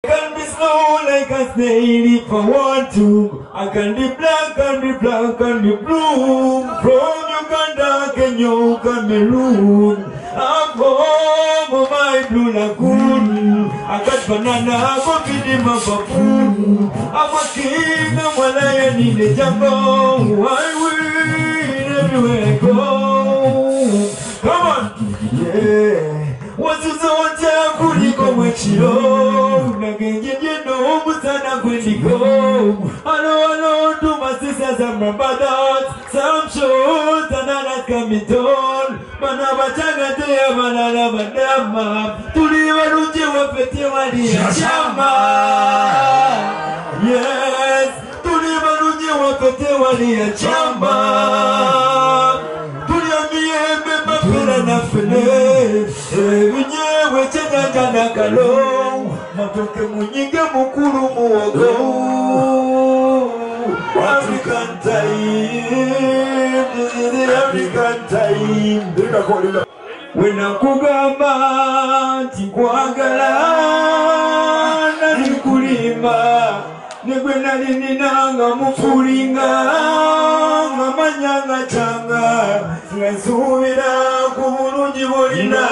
I can be slow like a snail if I want to. I can be black and be black and be blue. From Uganda, Kenya, Cameroon. I'm home, my blue lagoon. I got banana, I got feeding my baboon. I'm a king, I'm a lion in the jungle. I win everywhere I go. Come on, yeah. What's the zone? Kuliko mwechilo Nagenye no Musana kuliko Hello to my sisters and my brothers. Some shows and others can be told. Manabachanga te manala madama Tuliwa ruji wafeti wali ya chama. Yes, tuliwa ruji wafeti wali ya chama. Na fele vinyewe changa na kalo matoke munyinge mukuru muogo African time, this is the African time. When I kugamba tikwagala na nikulima Negwena ninanga mufuringa Ngamanyanga changa Ngasubira kubulungi bolina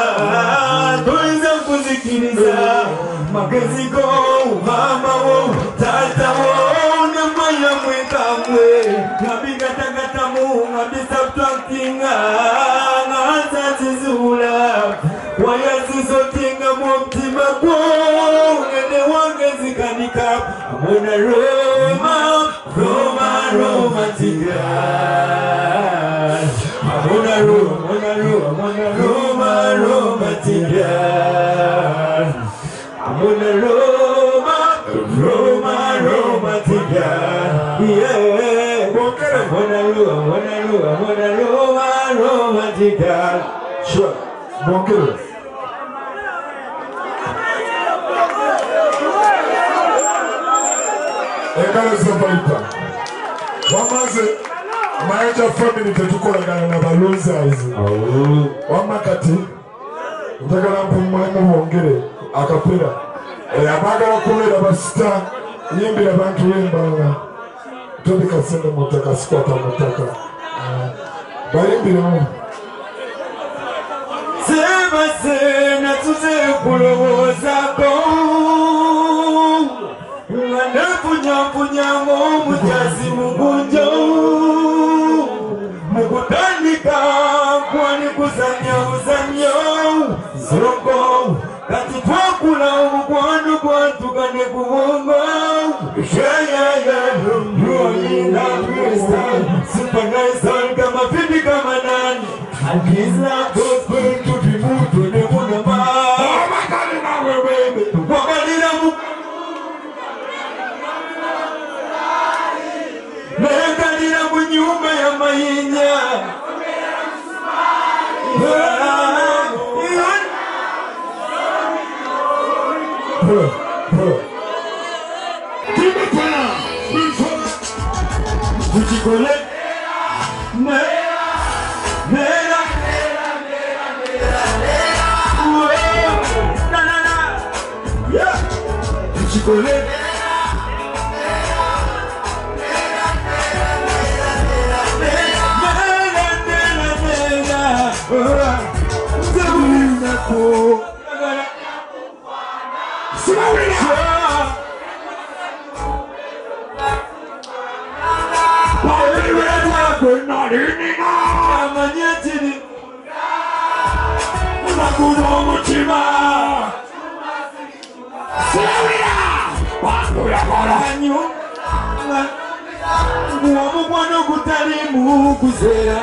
Toyinza kuzikiriza Mageziko mama wo tata wo Namaya mwekamwe Nabigatagatamu Nabisabtwakinga Nganzazizula Wayazizotinga mumtima kwo Ngene wangezikanika Amona Roma, Roma, Roma tika Amona Roma, Roma, Roma tika Amona Roma, Roma, Roma tika Yeah Amona Roma, Roma tika Sure, Bonkero Ekala Zabaita. Wamaze Mayaja family tetukolagana na balozers. Wamakati Ndagala mpumwemu wongere akapera. Abagala kubera basita yimbira abantu wembanga. Tobika sende mutaka sikwata mutaka. Bayimbira mu. Sema sena tuze kulowoza ko. Nafunya mujazi mugunjo Mugutanika kwani uzanyo Zongo kati twakula umugwanu gwantukane kubongo Yeah Rolling up Krista Super nice on kama fidi kama nani Akiza gospel tudimutu ne munama Wamakali na wewe Wakalina mugu Mekanira munyumba ya mayinya Kuchikole Mera Kuchikole Muwano kutalimu kuzera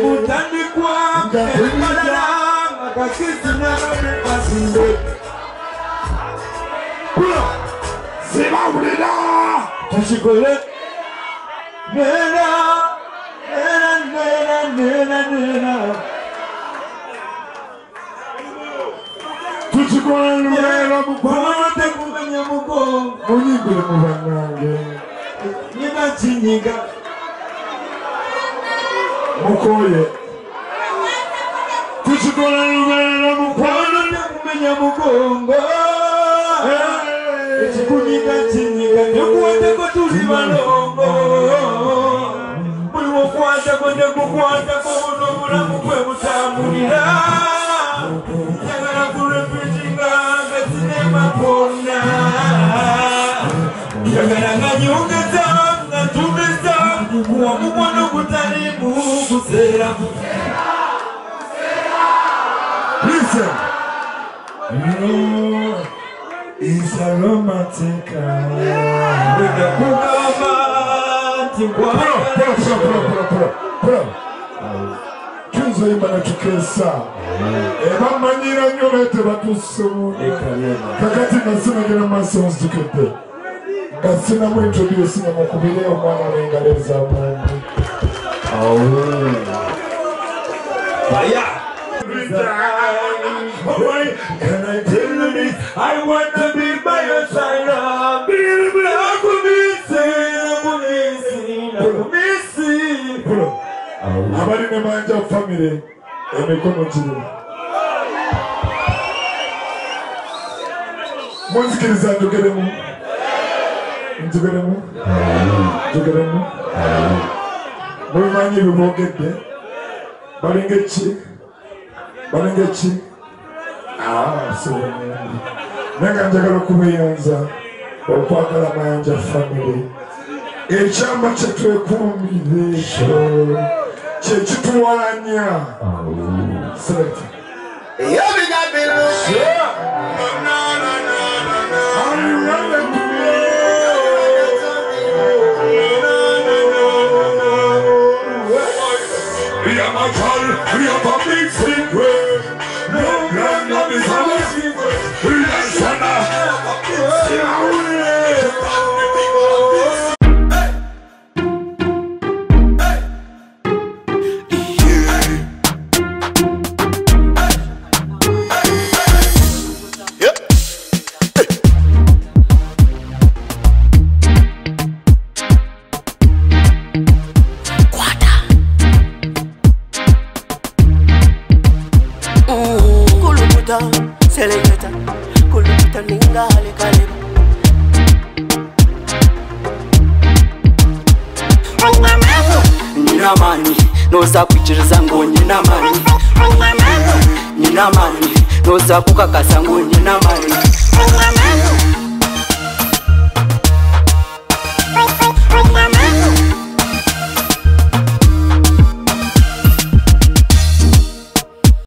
Mutandikwa Mpadala Makakisi Nagame Pasinde Sima ulida Tashikole Nena Tuchikole Nena Mukwana Kumenya Muko Munyimbile Mubangange Nina Chinyiga Mukoye Tukola lubera mukwano kumenya mugongo. Ekikunyika kinyiga nekuwateko tuli balongo. Buli wokwatako nekukwatako n'obulamu bwe butambulira. Yagala kurepetinga nga sinema konna. Yagala nga nyongeza nga tumeza kuwa mukwano gutalimu kuseera. Listen. It's a romantic with the Tuzo imana tukesa eba manyira nyorete batusumu kakati nasina gena maso nzikete kasina mu introduce na mukubire omwana wengaleza mungu fire. Can I tell you this? I want to be by your side. I'm abali ne manja family emikono chini muzikiriza njogeremu mumanyi bimogedde balingechi so nanga njagala kubeyanza okwagala mayanja family ekyama kyetwekumire ekyo kyekituwalanya select Selecta, kuluta ningale kaleba. Nina mani, noza kuchiriza ngo nina mani. Nina mani, noza kukakasa ngo nina mani.